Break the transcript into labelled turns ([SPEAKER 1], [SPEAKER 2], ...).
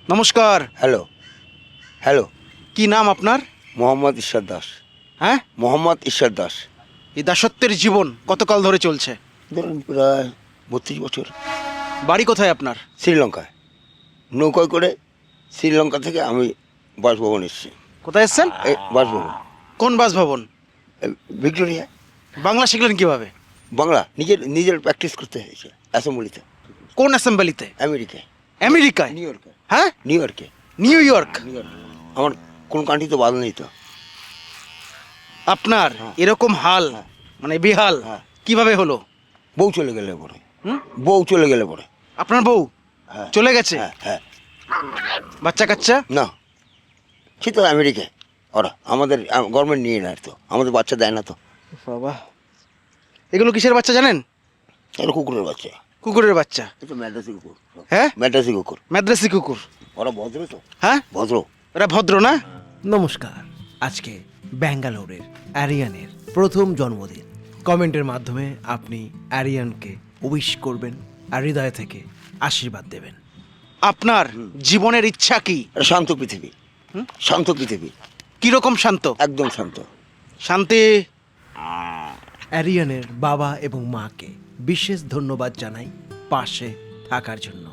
[SPEAKER 1] নমস্কার।
[SPEAKER 2] Hello hello
[SPEAKER 1] কি নাম আপনার?
[SPEAKER 2] মোহাম্মদ ঈশ্বর দাস।
[SPEAKER 1] হ্যাঁ,
[SPEAKER 2] মোহাম্মদ ঈশ্বর দাস।
[SPEAKER 1] এই দাসত্বের জীবন কতকাল ধরে চলছে?
[SPEAKER 2] ধরুন প্রায় 32 বছর।
[SPEAKER 1] বাড়ি কোথায় আপনার?
[SPEAKER 2] শ্রীলঙ্কায় নৌকায় করে শ্রীলঙ্কা থেকে আমি বাসভবন এসেছি।
[SPEAKER 1] কোথায় এসছেন?
[SPEAKER 2] এই বাসভবন
[SPEAKER 1] কোন বাসভবন?
[SPEAKER 2] ভিক্টোরিয়া।
[SPEAKER 1] বাংলা শিখলেন কিভাবে?
[SPEAKER 2] বাংলা নিজের নিজের প্র্যাকটিস করতে হয়েছে অ্যাসেম্বলিতে।
[SPEAKER 1] কোন অ্যাসেম্বলিতে?
[SPEAKER 2] আমেরিকায়,
[SPEAKER 1] আমেরিকায়?
[SPEAKER 2] নিউ ইয়র্কে।
[SPEAKER 1] হ্যাঁ,
[SPEAKER 2] নিউ ইয়র্কে।
[SPEAKER 1] New York.
[SPEAKER 2] New York. আমার কোন কান্ট্রি তো বাদ নেই তো।
[SPEAKER 1] আপনার
[SPEAKER 2] হ্যাঁ।
[SPEAKER 1] এরকম হাল,
[SPEAKER 2] হ্যাঁ।
[SPEAKER 1] মানে বেহাল
[SPEAKER 2] হ্যাঁ।
[SPEAKER 1] কিভাবে হলো?
[SPEAKER 2] বউ চলে গেলে পরে।
[SPEAKER 1] হুম?
[SPEAKER 2] বউ চলে গেলে পরে।
[SPEAKER 1] আপনার বউ
[SPEAKER 2] হ্যাঁ
[SPEAKER 1] চলে গেছে?
[SPEAKER 2] হ্যাঁ হ্যাঁ।
[SPEAKER 1] বাচ্চা কাচ্চা?
[SPEAKER 2] না, সে তো আমেরিকায়। ওরা আমাদের গভর্নমেন্ট নিয়ে নেয় তো, আমাদের বাচ্চা দেয় না তো।
[SPEAKER 1] বাবা, এগুলো কিসের বাচ্চা জানেন?
[SPEAKER 2] এটা কুকুরের বাচ্চা।
[SPEAKER 1] কুকুরের বাচ্চা?
[SPEAKER 2] এটা ম্যাড্রাসি কুকুর।
[SPEAKER 1] হ্যাঁ,
[SPEAKER 2] ম্যাড্রাসি কুকুর।
[SPEAKER 1] মাদ্রাসি কুকুর।
[SPEAKER 2] ওরা ভদ্র তো।
[SPEAKER 1] হ্যাঁ,
[SPEAKER 2] ভদ্র।
[SPEAKER 1] এরা ভদ্র না?
[SPEAKER 3] নমস্কার। আজকে ব্যাঙ্গালোরের অ্যারিয়ানের প্রথম জন্মদিন। কমেন্টের মাধ্যমে আপনি অ্যারিয়ানকে উইশ করবেন আর হৃদয় থেকে আশীর্বাদ দেবেন।
[SPEAKER 1] আপনার জীবনের ইচ্ছা কি?
[SPEAKER 2] এটা শান্ত পৃথিবী। শান্ত পৃথিবী।
[SPEAKER 1] কিরকম শান্ত?
[SPEAKER 2] একদম শান্ত।
[SPEAKER 1] শান্তি।
[SPEAKER 3] অ্যারিয়ানের বাবা এবং মাকে বিশেষ ধন্যবাদ জানাই পাশে থাকার জন্য।